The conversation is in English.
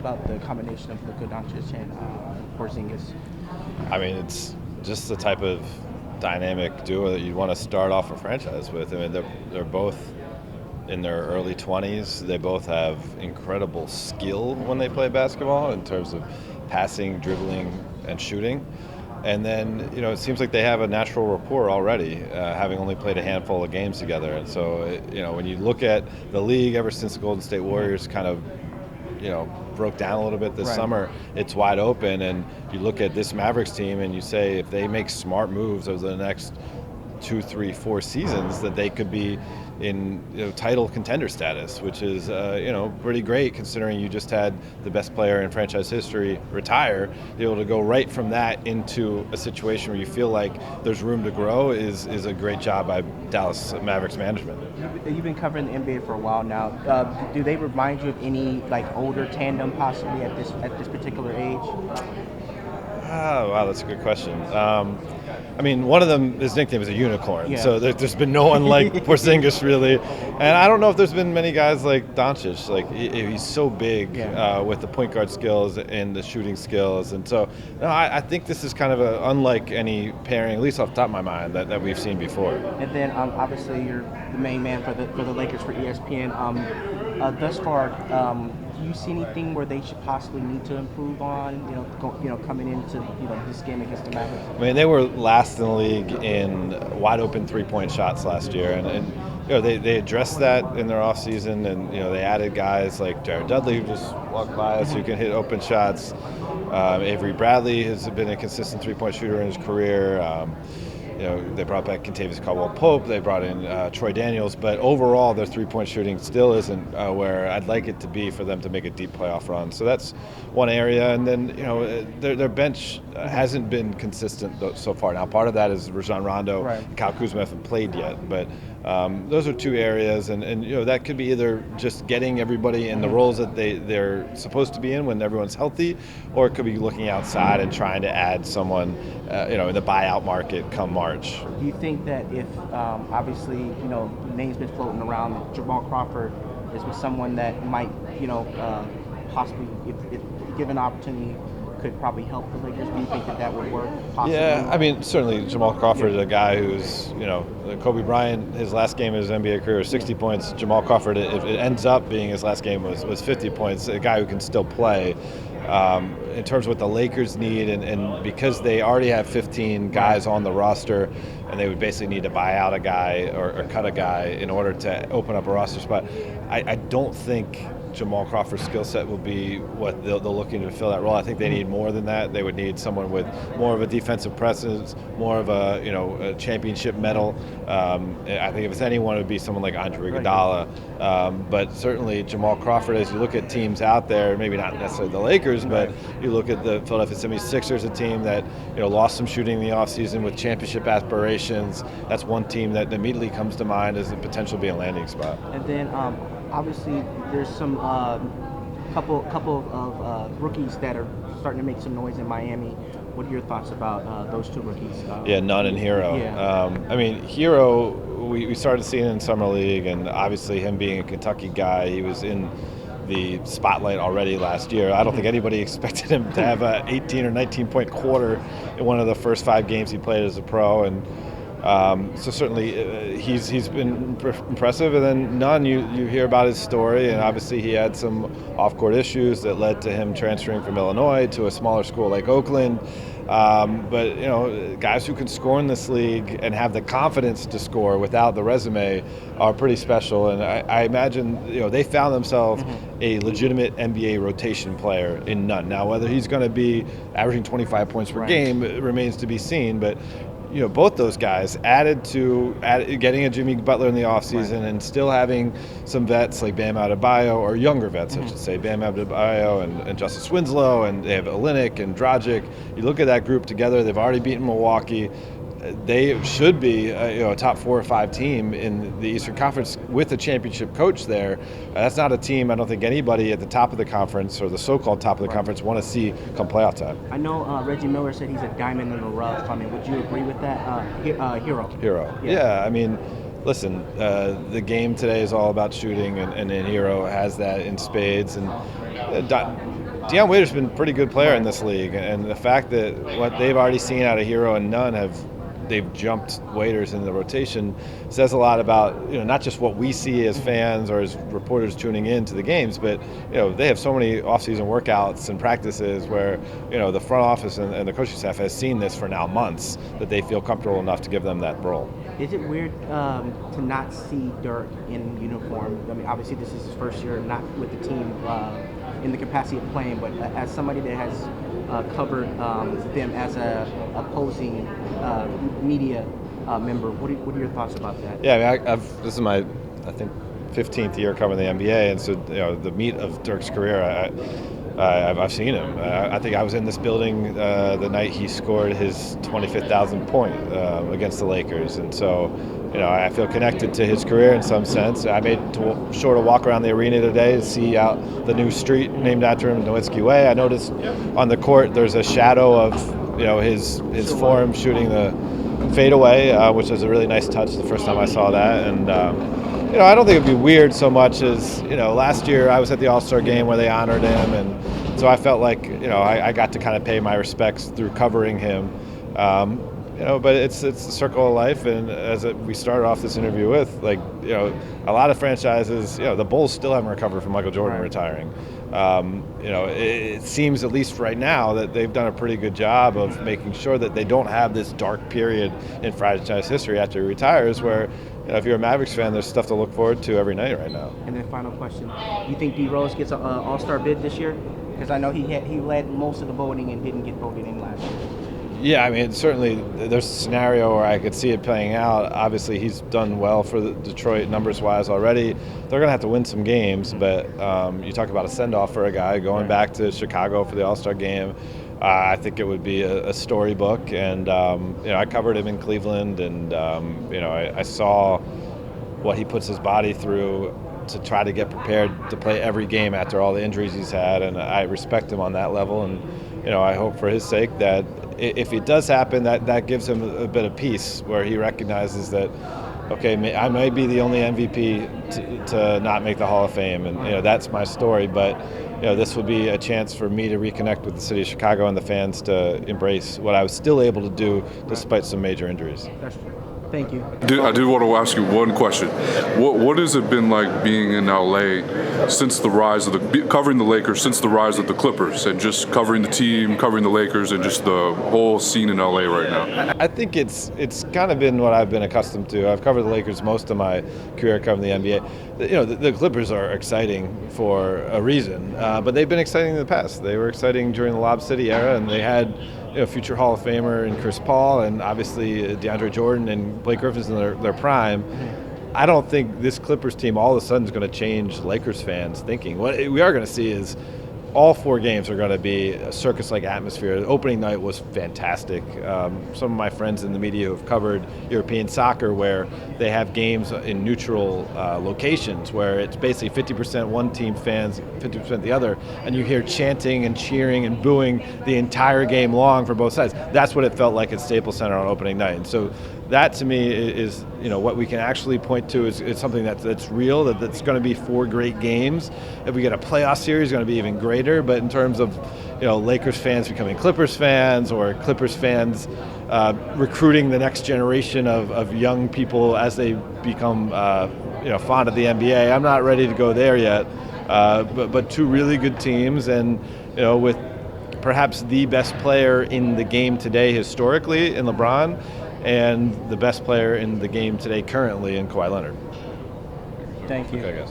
about the combination of Luka Doncic and Porzingis? I mean, it's just the type of dynamic duo that you'd want to start off a franchise with. I mean, they're both in their early 20s. They both have incredible skill when they play basketball in terms of passing, dribbling, and shooting. And then, it seems like they have a natural rapport already, having only played a handful of games together. And so, when you look at the league ever since the Golden State Warriors kind of, broke down a little bit this summer, it's wide open. And you look at this Mavericks team and you say if they make smart moves over the next 2, 3, 4 seasons, that they could be in title contender status, which is pretty great considering you just had the best player in franchise history retire. Be able to go right from that into a situation where you feel like there's room to grow is a great job by Dallas Mavericks management. You've been covering the NBA for a while now. Do they remind you of any older tandem possibly at this particular age? Oh, wow, that's a good question. I mean, one of them, his nickname is a unicorn, so there's been no one like Porzingis really, and I don't know if there's been many guys like Doncic. Like he's so big with the point guard skills and the shooting skills, and so no, I think this is kind of unlike any pairing, at least off the top of my mind, that we've seen before. And then obviously you're the main man for the Lakers for ESPN. Thus far, do you see anything where they should possibly need to improve on? Coming into this game against the Mavericks. I mean, they were last in the league in wide open 3-point shots last year, and they addressed that in their offseason, and they added guys like Jared Dudley who just walked by us who can hit open shots. Avery Bradley has been a consistent 3-point shooter in his career. They brought back Caldwell-Pope. They brought in Troy Daniels. But overall, their three-point shooting still isn't where I'd like it to be for them to make a deep playoff run. So that's one area. And then, their bench hasn't been consistent so far. Now, part of that is Rajon Rondo and Kyle Kuzma haven't played yet. But those are two areas. And that could be either just getting everybody in the roles that they're supposed to be in when everyone's healthy, or it could be looking outside and trying to add someone, in the buyout market come March. Do you think that if, obviously, names been floating around, that Jamal Crawford is someone that might, possibly, if given opportunity, could probably help the Lakers? Do you think that would work possibly? Yeah, I mean, certainly Jamal Crawford is a guy who's, Kobe Bryant, his last game of his NBA career was 60 points. Jamal Crawford, if it ends up being his last game, was 50 points, a guy who can still play. In terms of what the Lakers need, and because they already have 15 guys on the roster, and they would basically need to buy out a guy or cut a guy in order to open up a roster spot, I don't think Jamal Crawford's skill set will be what they're looking to fill that role. I think they need more than that. They would need someone with more of a defensive presence, more of a championship medal. I think if it's anyone, it would be someone like Andre Iguodala. But certainly Jamal Crawford, as you look at teams out there, maybe not necessarily the Lakers, but you look at the Philadelphia 76ers, a team that lost some shooting in the offseason with championship aspirations. That's one team that immediately comes to mind as a potential to be a landing spot. And then obviously there's some couple of rookies that are starting to make some noise in Miami. What are your thoughts about those two rookies? Nunn and Hero. I mean, Hero, we started seeing in Summer League, and obviously him being a Kentucky guy, he was in the spotlight already last year. I don't think anybody expected him to have a 18 or 19-point quarter in one of the first 5 games he played as a pro, and so certainly he's been impressive. And then Nunn, you hear about his story, and obviously he had some off-court issues that led to him transferring from Illinois to a smaller school like Oakland. But guys who can score in this league and have the confidence to score without the resume are pretty special. And I imagine they found themselves a legitimate NBA rotation player in Nunn. Now, whether he's going to be averaging 25 points per game remains to be seen. But both those guys added to getting a Jimmy Butler in the offseason and still having some vets like Bam Adebayo, or younger vets, I should say, Bam Adebayo and Justice Winslow, and they have Olynyk and Dragic. You look at that group together, they've already beaten Milwaukee. They should be a top 4 or 5 team in the Eastern Conference with a championship coach there. That's not a team I don't think anybody at the top of the conference, or the so-called top of the conference, want to see come playoff time. I know Reggie Miller said he's a diamond in the rough. I mean, would you agree with that? Hero. Yeah, I mean, listen, the game today is all about shooting, and Hero has that in spades. And Deion Waiter's been a pretty good player in this league, and the fact that what they've already seen out of Hero and Nunn they've jumped Waiters in the rotation says a lot about not just what we see as fans or as reporters tuning in to the games, but they have so many off-season workouts and practices where the front office and the coaching staff has seen this for now months, that they feel comfortable enough to give them that role. Is it weird to not see Derrick in uniform? I mean, obviously this is his first year not with the team in the capacity of playing, but as somebody that has covered them as a opposing media member, what are your thoughts about that? Yeah, I mean, this is my, I think, 15th year covering the NBA, and so the meat of Dirk's career, I've seen him. I think I was in this building the night he scored his 25,000th point against the Lakers, and so I feel connected to his career in some sense. I made sure to walk around the arena today to see out the new street named after him, Nowitzki Way. I noticed on the court there's a shadow of his form shooting the fadeaway, which was a really nice touch the first time I saw that, and. I don't think it'd be weird so much as, last year I was at the All-Star game where they honored him, and so I felt like, I got to kind of pay my respects through covering him. But it's the circle of life, and as we started off this interview with, a lot of franchises, the Bulls still haven't recovered from Michael Jordan retiring. It seems, at least right now, that they've done a pretty good job of making sure that they don't have this dark period in franchise history after he retires where, if you're a Mavericks fan, there's stuff to look forward to every night right now. And then final question, do you think D Rose gets an All-Star bid this year? Because I know he led most of the voting and didn't get voted in last year. Yeah, I mean, certainly there's a scenario where I could see it playing out. Obviously, he's done well for Detroit numbers-wise already. They're going to have to win some games, but you talk about a send-off for a guy going back to Chicago for the All-Star game. I think it would be a storybook, and I covered him in Cleveland, and I saw what he puts his body through to try to get prepared to play every game after all the injuries he's had, and I respect him on that level, and I hope for his sake that if it does happen, that gives him a bit of peace where he recognizes that, okay, I may be the only MVP to not make the Hall of Fame, and that's my story, but this would be a chance for me to reconnect with the city of Chicago and the fans to embrace what I was still able to do despite some major injuries. That's true. Thank you. I did want to ask you one question. What has it been like being in LA since the rise of covering the Lakers, since the rise of the Clippers, and just covering the team, covering the Lakers, and just the whole scene in LA right now? I think it's kind of been what I've been accustomed to. I've covered the Lakers most of my career covering the NBA. The Clippers are exciting for a reason, but they've been exciting in the past. They were exciting during the Lob City era, and they had future Hall of Famer in Chris Paul, and obviously DeAndre Jordan and Blake Griffin's in their prime. I don't think this Clippers team all of a sudden is going to change Lakers fans' thinking. What we are going to see is all 4 games are going to be a circus-like atmosphere. The opening night was fantastic. Some of my friends in the media who have covered European soccer, where they have games in neutral locations, where it's basically 50% one team fans, 50% the other, and you hear chanting and cheering and booing the entire game long for both sides. That's what it felt like at Staples Center on opening night. And so that, to me, is what we can actually point to is something that's real, that's going to be 4 great games. If we get a playoff series, it's going to be even greater. But in terms of Lakers fans becoming Clippers fans, or Clippers fans recruiting the next generation of young people as they become fond of the NBA, I'm not ready to go there yet. But 2 really good teams, and with perhaps the best player in the game today historically in LeBron, and the best player in the game today currently in Kawhi Leonard. Thank you. Okay, guys.